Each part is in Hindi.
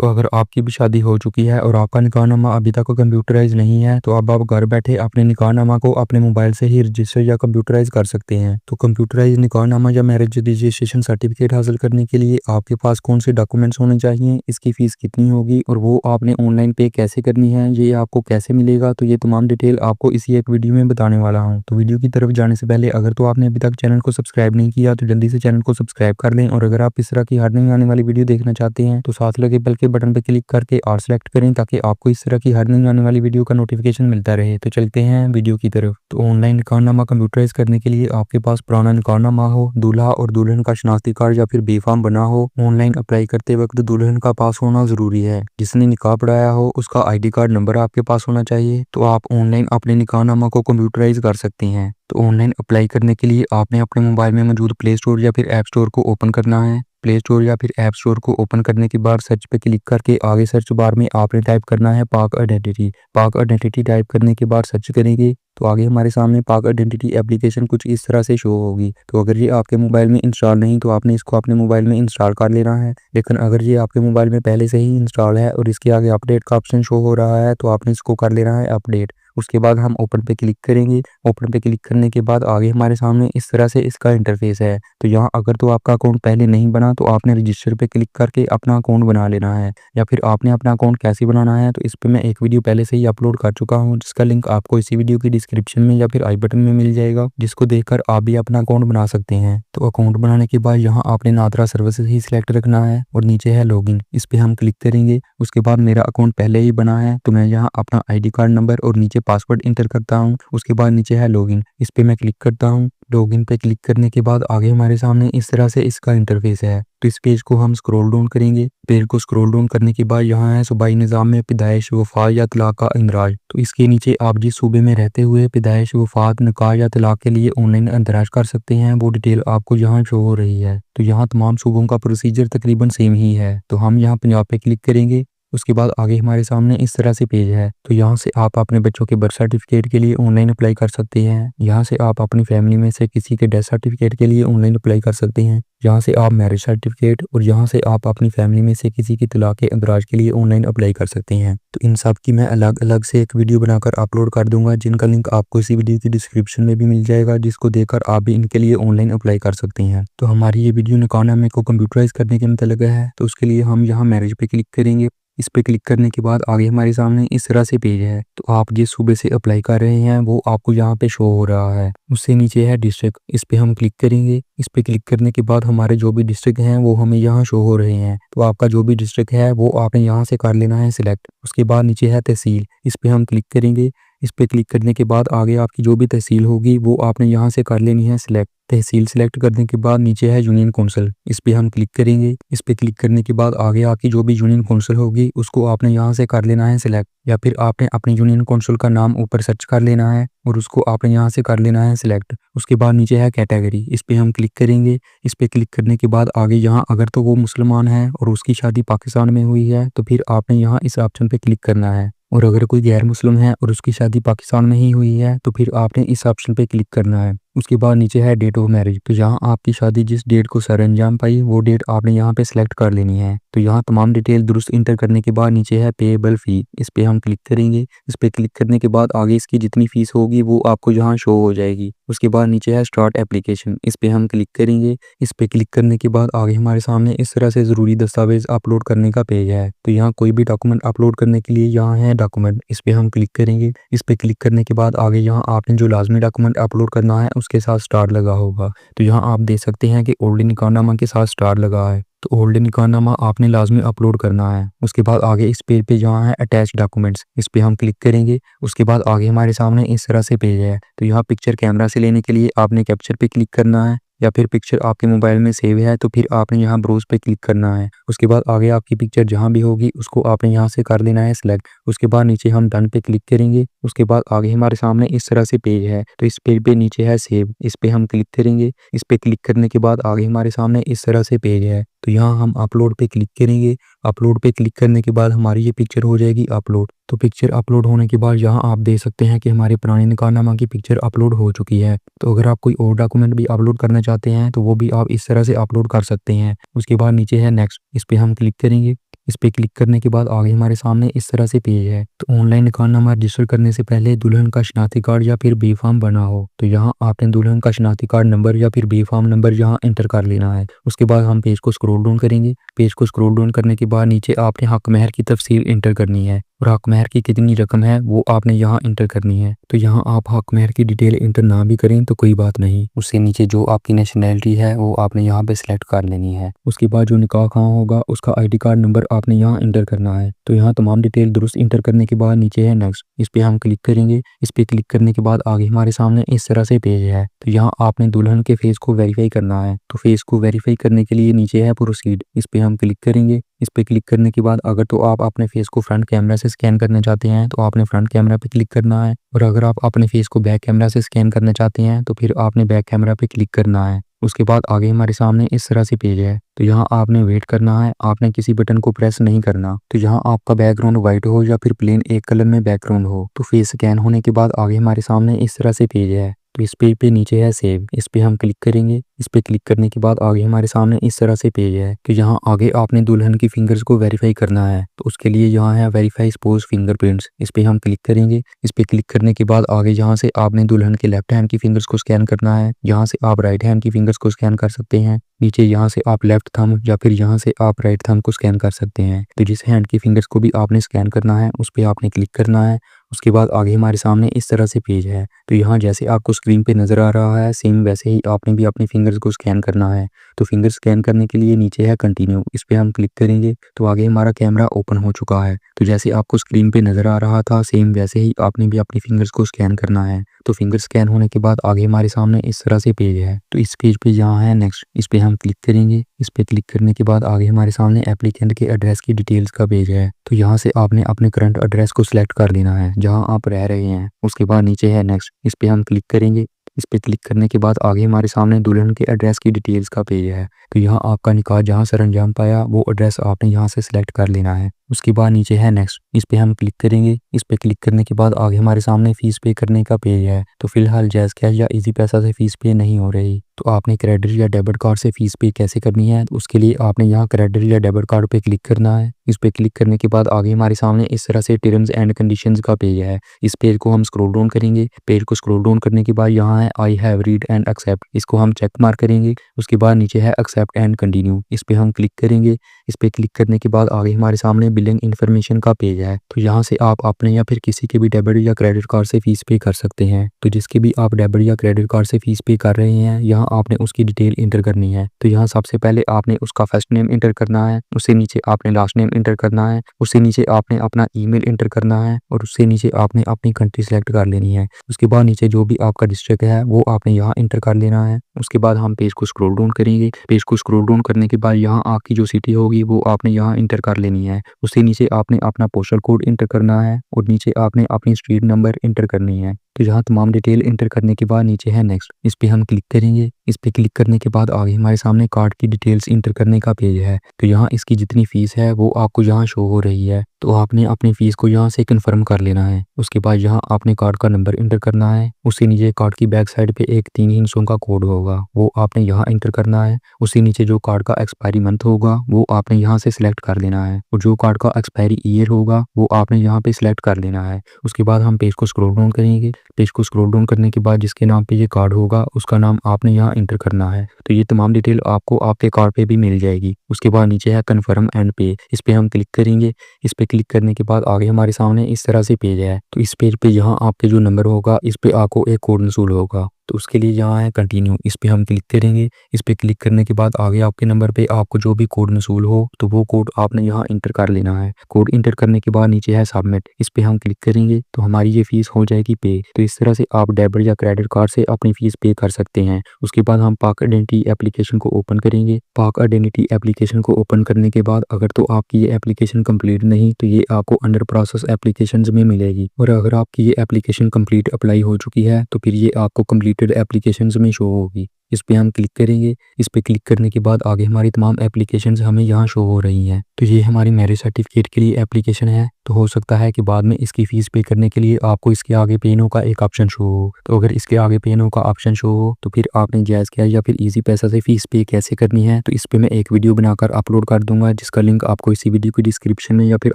तो अगर आपकी भी शादी हो चुकी है और आपका निकाहनामा अभी तक कंप्यूटराइज नहीं है तो अब आप घर बैठे अपने निकाहनामा को अपने मोबाइल से ही रजिस्टर या कंप्यूटराइज कर सकते हैं। तो कंप्यूटराइज निकाहनामा या मैरिज रजिस्ट्रेशन सर्टिफिकेट हासिल करने के लिए आपके पास कौन से डॉक्यूमेंट्स होने चाहिए, इसकी फीस कितनी होगी और वो आपने ऑनलाइन पे कैसे करनी है, ये आपको कैसे मिलेगा, तो ये तमाम डिटेल आपको इसी एक वीडियो में बताने वाला हूँ। तो वीडियो की तरफ जाने से पहले अगर तो आपने अभी तक चैनल को सब्सक्राइब नहीं किया तो जल्दी से चैनल को सब्सक्राइब कर लें, और अगर आप इस तरह की हर नई आने वाली वीडियो देखना चाहते हैं तो साथ लगे बेल के बटन पर क्लिक करके ऑल सेलेक्ट करें ताकि आपको इस तरह की हर नई आने वाली वीडियो का नोटिफिकेशन मिलता रहे। तो चलते हैं वीडियो की तरफ। तो ऑनलाइन निकाहनामा कंप्यूटराइज करने के लिए आपके पास पुराना निकाहनामा हो, दूल्हा और दुल्हन का शनाख्ती कार्ड या फिर बी-फार्म बना हो। ऑनलाइन अप्लाई करते वक्त दुल्हन का पास होना जरूरी है। जिसने निकाह पढ़ाया हो उसका ID कार्ड नंबर आपके पास होना चाहिए। तो आप ऑनलाइन अपने निकाहनामा को कंप्यूटराइज कर सकते हैं। तो ऑनलाइन अप्लाई करने के लिए आपने अपने मोबाइल में मौजूद प्ले स्टोर या फिर ऐप स्टोर को ओपन करना है। प्ले स्टोर या फिर ऐप स्टोर को ओपन करने के बाद सर्च पे क्लिक करके आगे सर्च बार में आपने टाइप करना है पाक आइडेंटिटी। पाक आइडेंटिटी टाइप करने के बाद सर्च करेंगे तो आगे हमारे सामने पाक आइडेंटिटी एप्लीकेशन कुछ इस तरह से शो होगी। तो अगर ये आपके मोबाइल में इंस्टॉल नहीं तो आपने इसको अपने मोबाइल में इंस्टॉल कर लेना है। लेकिन अगर ये आपके मोबाइल में पहले से ही इंस्टॉल है और इसके आगे अपडेट का ऑप्शन शो हो रहा है तो आपने इसको कर लेना है अपडेट। उसके बाद हम ओपन पे क्लिक करेंगे। ओपन पे क्लिक करने के बाद आगे हमारे सामने इस तरह से इसका इंटरफेस है। तो यहाँ अगर तो आपका अकाउंट पहले नहीं बना तो आपने रजिस्टर पे क्लिक करके अपना अकाउंट बना लेना है, या फिर आपने अपना अकाउंट कैसे बनाना है तो इस पे मैं एक वीडियो पहले से ही अपलोड कर चुका हूँ, जिसका लिंक आपको इसी वीडियो की डिस्क्रिप्शन में या फिर आई बटन में मिल जाएगा, जिसको देखकर आप भी अपना अकाउंट बना सकते हैं। तो अकाउंट बनाने के बाद यहाँ आपने नादरा सर्विसेज ही सिलेक्ट रखना है और नीचे है लॉगिन, इस पे हम क्लिक करेंगे। उसके बाद मेरा अकाउंट पहले ही बना है तो मैं यहाँ अपना ID कार्ड नंबर और नीचे पासवर्ड इंटर करता हूँ। उसके बाद नीचे है लॉगिन, इस पे मैं क्लिक करता हूँ। लॉगिन पे क्लिक करने के बाद आगे हमारे सामने इस तरह से इसका इंटरफेस है। तो इस पेज को हम स्क्रॉल डाउन करेंगे। पेज को स्क्रॉल डाउन करने के बाद यहाँ है सूबाई निज़ाम में पैदाइश, वफात या तलाक का इंदराज। तो इसके नीचे आप जिस सूबे में रहते हुए पैदाइश, वफात, निकाह या तलाक के लिए ऑनलाइन इंदराज कर सकते हैं वो डिटेल आपको यहाँ शो हो रही है। तो यहाँ तमाम सूबों का प्रोसीजर तकरीबन सेम ही है। तो हम यहाँ पंजाब पे क्लिक करेंगे। उसके बाद आगे हमारे सामने इस तरह से पेज है। तो यहाँ से आप अपने बच्चों के बर्थ सर्टिफिकेट के लिए ऑनलाइन अप्लाई कर सकते हैं। यहाँ से आप अपनी फैमिली में से किसी के डेथ सर्टिफिकेट के लिए ऑनलाइन अप्लाई कर सकते हैं। यहाँ से आप मैरिज सर्टिफिकेट और यहाँ से आप अपनी फैमिली में से किसी की तलाक के इंदराज के लिए ऑनलाइन अप्लाई कर सकते हैं। तो इन सब की मैं अलग अलग से एक वीडियो बनाकर अपलोड कर दूंगा, जिनका लिंक आपको इसी वीडियो की डिस्क्रिप्शन में भी मिल जाएगा, जिसको देखकर आप भी इनके लिए ऑनलाइन अप्लाई कर सकते हैं। तो हमारी ये वीडियो निकाहनामे को कंप्यूटराइज करने के मतलब है। तो उसके लिए हम यहाँ मैरिज पे क्लिक करेंगे। इस पे क्लिक करने के बाद आगे हमारे सामने इस तरह से पेज है। तो आप जिस सूबे से अप्लाई कर रहे हैं वो आपको यहाँ पे शो हो रहा है। उससे नीचे है डिस्ट्रिक्ट, इस पे हम क्लिक करेंगे। इस पे क्लिक करने के बाद हमारे जो भी डिस्ट्रिक्ट हैं वो हमें यहाँ शो हो रहे हैं। तो आपका जो भी डिस्ट्रिक्ट है वो आपने यहाँ से कर लेना है सिलेक्ट। उसके बाद नीचे है तहसील, इस पे हम क्लिक करेंगे। इस पे क्लिक करने के बाद आगे आपकी जो भी तहसील होगी वो आपने यहाँ से कर लेनी है सिलेक्ट। तहसील सिलेक्ट करने के बाद नीचे है यूनियन काउंसिल, इस पे हम क्लिक करेंगे। इस पे क्लिक करने के बाद आगे आपकी जो भी यूनियन काउंसिल होगी उसको आपने यहाँ से कर लेना है सिलेक्ट, या फिर आपने अपनी यूनियन काउंसिल का नाम ऊपर सर्च कर लेना है और उसको आपने यहाँ से कर लेना है सिलेक्ट। उसके बाद नीचे है कैटेगरी, इस पे हम क्लिक करेंगे। इस पे क्लिक करने के बाद आगे यहाँ अगर तो वो मुसलमान है और उसकी शादी पाकिस्तान में हुई है तो फिर आपने यहाँ इस ऑप्शन पे क्लिक करना है, और अगर कोई गैर मुस्लिम है और उसकी शादी पाकिस्तान में ही हुई है तो फिर आपने इस ऑप्शन पे क्लिक करना है। उसके बाद नीचे है डेट ऑफ मैरिज, तो यहाँ आपकी शादी जिस डेट को सर अंजाम पाई वो डेट आपने यहाँ पे सिलेक्ट कर लेनी है। तो यहाँ तमाम डिटेल दुरुस्त इंटर करने के बाद नीचे है पेएबल फी, इस पे हम क्लिक करेंगे। इस पे क्लिक करने के बाद आगे इसकी जितनी फीस होगी वो आपको यहाँ शो हो जाएगी। उसके बाद नीचे है स्टार्ट एप्लीकेशन, इस पे हम क्लिक करेंगे। इस पे क्लिक करने के बाद आगे हमारे सामने इस तरह से ज़रूरी दस्तावेज अपलोड करने का पेज है। तो यहाँ कोई भी डॉक्यूमेंट अपलोड करने के लिए यहाँ है डॉक्यूमेंट, इस पे हम क्लिक करेंगे। इस पे क्लिक करने के बाद आगे यहाँ आपने जो लाजमी डॉक्यूमेंट अपलोड करना है उसके साथ स्टार लगा होगा। तो यहाँ आप देख सकते हैं कि ओल्ड निकाहनामा के साथ स्टार लगा है। तो ओल्ड निकाहनामा आपने लाजमी अपलोड करना है। उसके बाद आगे इस पेज पे जहाँ है अटैच डॉक्यूमेंट्स, इस पे हम क्लिक करेंगे। उसके बाद आगे हमारे सामने इस तरह से पेज है। तो यहाँ पिक्चर कैमरा से लेने के लिए आपने कैप्चर पे क्लिक करना है, या फिर पिक्चर आपके मोबाइल में सेव है तो फिर आपने यहाँ ब्राउज पे क्लिक करना है। उसके बाद आगे आपकी पिक्चर जहाँ भी होगी उसको आपने यहाँ से कर लेना है सिलेक्ट। उसके बाद नीचे हम डन पे क्लिक करेंगे। उसके बाद आगे हमारे सामने इस तरह से पेज है। तो इस पेज पे नीचे है सेव, इस पे हम क्लिक करेंगे। इस पे क्लिक करने के बाद आगे हमारे सामने इस तरह से पेज है। तो यहाँ हम अपलोड पे क्लिक करेंगे। अपलोड पे क्लिक करने के बाद हमारी ये पिक्चर हो जाएगी अपलोड। तो पिक्चर अपलोड होने के बाद यहाँ आप देख सकते हैं कि हमारे पुराने निकाहनामा की पिक्चर अपलोड हो चुकी है। तो अगर आप कोई और डॉक्यूमेंट भी अपलोड करना चाहते हैं तो वो भी आप इस तरह से अपलोड कर सकते हैं। उसके बाद नीचे है नेक्स्ट, इस पे हम क्लिक करेंगे। इस पे क्लिक करने के बाद आगे हमारे सामने इस तरह से पेज है। तो ऑनलाइन निकाहनामा रजिस्टर करने से पहले दुल्हन का शनाख्ती कार्ड या फिर बी फार्म बना हो तो यहाँ आपने दुल्हन का शनाख्ती कार्ड नंबर या फिर बी फार्म नंबर यहाँ एंटर कर लेना है। उसके बाद हम पेज को स्क्रॉल डाउन करेंगे। पेज को स्क्रॉल डाउन करने के बाद नीचे आपने हक महर की तफसील एंटर करनी है और हक महर की कितनी रकम है वो आपने यहाँ एंटर करनी है। तो यहाँ आप हक महर की डिटेल एंटर ना भी करें तो कोई बात नहीं, उससे नीचे जो आपकी नेशनैलिटी है वो आपने यहाँ पे सिलेक्ट कर लेनी है। उसके बाद जो निकाह कहाँ होगा उसका आईडी कार्ड नंबर आपने यहाँ एंटर करना है। तो यहाँ तमाम डिटेल दुरुस्त एंटर करने के बाद नीचे है नेक्स्ट, इस पे हम क्लिक करेंगे। इस पे क्लिक करने के बाद आगे हमारे सामने इस तरह से पेज है। तो यहाँ आपने दुल्हन के फेस को वेरीफाई करना है। तो फेस को वेरीफाई करने के लिए नीचे है प्रोसीड, इस पे हम क्लिक करेंगे। इस पे क्लिक करने के बाद अगर तो आप अपने फेस को फ्रंट कैमरा से स्कैन करना चाहते हैं तो आपने फ्रंट कैमरा पे क्लिक करना है, और अगर आप अपने फेस को बैक कैमरा से स्कैन करना चाहते हैं तो फिर आपने बैक कैमरा पे क्लिक करना है। उसके बाद आगे हमारे सामने इस तरह से पेज है। तो यहाँ आपने वेट करना है, आपने किसी बटन को प्रेस नहीं करना। तो यहाँ आपका बैकग्राउंड व्हाइट हो या फिर प्लेन एक कलर में बैकग्राउंड हो। तो फेस स्कैन होने के बाद आगे हमारे सामने इस तरह से पेज है। तो इस पेज पे नीचे है सेव, इस पे हम क्लिक करेंगे। इस पे क्लिक करने के बाद आगे हमारे सामने इस तरह से पेज है कि यहाँ आगे आपने दुल्हन की फिंगर्स को वेरीफाई करना है। तो उसके लिए यहाँ है वेरीफाई स्पोज फिंगरप्रिंट्स, इस पे हम क्लिक करेंगे। इस पे क्लिक करने के बाद आगे यहाँ से आपने दुल्हन के लेफ्ट हैंड की फिंगर्स को स्कैन करना है। यहाँ से आप राइट हैंड की फिंगर्स को स्कैन कर सकते हैं। नीचे यहाँ से आप लेफ्ट थंब या फिर यहाँ से आप राइट थंब को स्कैन कर सकते हैं। तो जिस हैंड की फिंगर्स को भी आपने स्कैन करना है उस पे आपने क्लिक करना है। उसके बाद आगे हमारे सामने इस तरह से पेज है। तो यहाँ जैसे आपको स्क्रीन पे नज़र आ रहा है सेम वैसे ही आपने भी अपनी फिंगर्स को स्कैन करना है। तो फिंगर स्कैन करने के लिए नीचे है कंटिन्यू, इस पे हम क्लिक करेंगे। तो आगे हमारा कैमरा ओपन हो चुका है। तो जैसे आपको स्क्रीन पे नज़र आ रहा था सेम वैसे ही आपने भी अपनी फिंगर्स को स्कैन करना है। तो फिंगर स्कैन होने के बाद आगे हमारे सामने इस तरह से पेज है। तो इस पेज पे यहाँ है नेक्स्ट, इस पे हम क्लिक करेंगे। इस पे क्लिक करने के बाद आगे हमारे सामने एप्लीकेंट के एड्रेस की डिटेल्स का पेज है। तो यहाँ से आपने अपने करंट एड्रेस को सिलेक्ट कर लेना है जहाँ आप रह रहे हैं। उसके बाद नीचे है नेक्स्ट, इस पे हम क्लिक करेंगे। इस पे क्लिक करने के बाद आगे हमारे सामने दुल्हन के एड्रेस की डिटेल्स का पेज है। तो यहाँ आपका निकाह जहाँ सर अंजाम पाया वो एड्रेस आपने यहाँ से सिलेक्ट कर लेना है। उसके बाद नीचे है नेक्स्ट, इस पे हम क्लिक करेंगे। इस पे क्लिक करने के बाद आगे हमारे सामने फीस पे करने का पेज है। तो फिलहाल जैज़ कैश या इजी पैसा से फीस पे नहीं हो रही। तो आपने क्रेडिट या डेबिट कार्ड से फीस पे कैसे करनी है तो उसके लिए आपने यहाँ क्रेडिट या डेबिट कार्ड पे क्लिक करना है। इस पे क्लिक करने के बाद आगे हमारे सामने इस तरह से टर्म्स एंड कंडीशंस का पेज है। इस पेज को हम स्क्रॉल डाउन करेंगे। पेज को स्क्रॉल डाउन करने के बाद यहाँ है I have read and accept, इसको हम चेक मार्क करेंगे। उसके बाद नीचे है एक्सेप्ट एंड कंटिन्यू, इस पे हम क्लिक करेंगे। इस पे क्लिक करने के बाद आगे हमारे सामने बिलिंग इन्फॉर्मेशन का पेज है। तो यहाँ से आप अपने या फिर किसी के भी डेबिट या क्रेडिट कार्ड से फीस पे कर सकते हैं। तो जिसके भी आप डेबिट या क्रेडिट कार्ड से फीस पे कर रहे हैं यहाँ आपने उसकी डिटेल इंटर करनी है। तो यहाँ सबसे पहले आपने उसका फर्स्ट नेम इंटर करना है, उससे नीचे आपने लास्ट नेम इंटर करना है, उससे नीचे आपने अपना ईमेल इंटर करना है और उससे नीचे आपने अपनी कंट्री सेलेक्ट कर लेनी है। उसके बाद नीचे जो भी आपका डिस्ट्रिक्ट है वो आपने यहाँ इंटर कर लेना है। उसके बाद हम पेज को स्क्रॉल डाउन करेंगे। पेज को स्क्रॉल डाउन करने के बाद यहाँ आपकी जो सिटी होगी वो आपने यहाँ इंटर कर लेनी है। उससे नीचे आपने अपना पोस्टल कोड इंटर करना है और नीचे आपने अपनी स्ट्रीट नंबर इंटर करनी है। तो यहाँ तमाम डिटेल इंटर करने के बाद नीचे है नेक्स्ट, इस पे हम क्लिक करेंगे। इस पे क्लिक करने के बाद आगे हमारे सामने कार्ड की डिटेल्स इंटर करने का पेज है। तो यहाँ इसकी जितनी फीस है वो आपको यहाँ शो हो रही है। तो आपने अपनी फीस को यहाँ से कंफर्म कर लेना है। उसके बाद यहाँ आपने कार्ड का नंबर इंटर करना है। उससे नीचे कार्ड की बैक साइड पे एक 3 हिस्सों का कोड होगा वो आपने यहाँ इंटर करना है। उससे नीचे जो कार्ड का एक्सपायरी मंथ होगा वो आपने यहाँ से सिलेक्ट कर लेना है और जो कार्ड का एक्सपायरी ईयर होगा वो आपने यहाँ पे सिलेक्ट कर लेना है। उसके बाद हम पेज को स्क्रॉल डाउन करेंगे। पेज को स्क्रॉल डाउन करने के बाद जिसके नाम पे ये कार्ड होगा उसका नाम आपने यहाँ इंटर करना है। तो ये तमाम डिटेल आपको आपके कार्ड पे भी मिल जाएगी। उसके बाद नीचे है कन्फर्म एंड पे, इस पे हम क्लिक करेंगे। इस पे क्लिक करने के बाद आगे हमारे सामने इस तरह से पेज है। तो इस पेज पे यहाँ आपके जो नंबर होगा इस पे आपको एक कोड वसूल होगा। तो उसके लिए यहाँ है कंटिन्यू, इस पे हम क्लिक करेंगे। इस पे क्लिक करने के बाद आगे आपके नंबर पे आपको जो भी कोड वसूल हो तो वो कोड आपने यहाँ इंटर कर लेना है। कोड इंटर करने के बाद नीचे है सबमिट, इस पे हम क्लिक करेंगे तो हमारी ये फीस हो जाएगी पे। तो इस तरह से आप डेबिट या क्रेडिट कार्ड से अपनी फीस पे कर सकते हैं। उसके बाद हम पाक आइडेंटिटी एप्लीकेशन को ओपन करेंगे। पाक आइडेंटिटी एप्लीकेशन को ओपन करने के बाद अगर तो आपकी ये एप्लीकेशन कंप्लीट नहीं तो ये आपको अंडर प्रोसेस एप्लीकेशंस में मिलेगी, और अगर आपकी ये एप्लीकेशन कंप्लीट अप्लाई हो चुकी है तो फिर ये आपको कंप्लीटेड एप्लीकेशंस में शो होगी। इस पे हम क्लिक करेंगे। इस पे क्लिक करने के बाद आगे हमारी तमाम एप्लीकेशंस हमें यहाँ शो हो रही हैं। तो ये हमारी मैरिज सर्टिफिकेट के लिए एप्लीकेशन है। तो हो सकता है कि बाद में इसकी फ़ीस पे करने के लिए आपको इसके आगे पे नाउ का एक ऑप्शन शो हो। तो अगर इसके आगे पे नाउ का ऑप्शन शो हो तो फिर आपने जायज़ किया या फिर ईज़ी पैसा से फ़ीस पे कैसे करनी है, तो इस पे मैं एक वीडियो बनाकर अपलोड कर दूँगा, जिसका लिंक आपको इसी वीडियो की डिस्क्रिप्शन में या फिर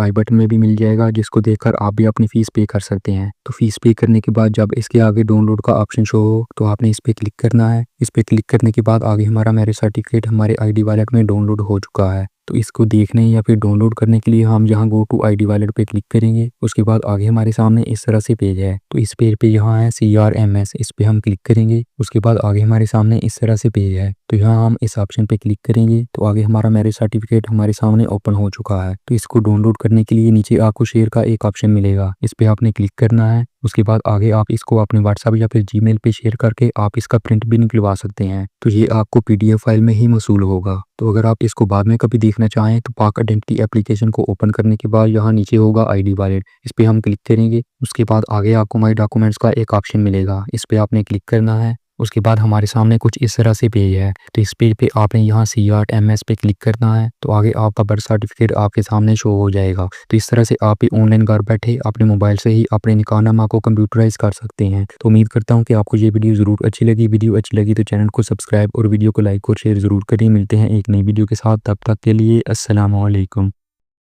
आई बटन में भी मिल जाएगा, जिसको देखकर आप भी अपनी फ़ीस पे कर सकते हैं। तो फ़ीस पे करने के बाद जब इसके आगे डाउनलोड का ऑप्शन शो हो तो आपने इस पे क्लिक करना है। इस पे क्लिक करने के बाद आगे हमारा मैरिज सर्टिफिकेट हमारे आईडी वॉलेट में डाउनलोड हो चुका है। तो इसको देखने या फिर डाउनलोड करने के लिए हम यहाँ गो टू आईडी वॉलेट पे क्लिक करेंगे। उसके बाद आगे हमारे सामने इस तरह से पेज है। तो इस पेज पे यहाँ है CRMS, इस पे हम क्लिक करेंगे। उसके बाद आगे हमारे सामने इस तरह से पेज है। तो यहाँ हम इस ऑप्शन पे क्लिक करेंगे तो आगे हमारा मैरिज सर्टिफिकेट हमारे सामने ओपन हो चुका है। तो इसको डाउनलोड करने के लिए नीचे आपको शेयर का एक ऑप्शन मिलेगा, इस पे आपने क्लिक करना है। उसके बाद आगे आप इसको अपने व्हाट्सएप या फिर जीमेल पे शेयर करके आप इसका प्रिंट भी निकलवा सकते हैं। तो ये आपको PDF फाइल में ही मौसूल होगा। तो अगर आप इसको बाद में कभी देखना चाहें तो पाक आइडेंटिटी एप्लीकेशन को ओपन करने के बाद यहाँ नीचे होगा आईडी वॉलेट, इस पे हम क्लिक करेंगे। उसके बाद आगे आपको माई डॉक्यूमेंट्स का एक ऑप्शन मिलेगा, इस पे आपने क्लिक करना है। उसके बाद हमारे सामने कुछ इस तरह से पेज है। तो इस पेज पे आपने यहाँ CRMS पे क्लिक करना है। तो आगे आपका बर्थ सर्टिफिकेट आपके सामने शो हो जाएगा। तो इस तरह से आप भी ऑनलाइन घर बैठे अपने मोबाइल से ही अपने निकाहनामा को कंप्यूटराइज कर सकते हैं। तो उम्मीद करता हूँ कि आपको ये वीडियो ज़रूर अच्छी लगी। वीडियो अच्छी लगी तो चैनल को सब्सक्राइब और वीडियो को लाइक और शेयर ज़रूर करें। मिलते हैं एक नई वीडियो के साथ, तब तक के लिए अस्सलाम वालेकुम।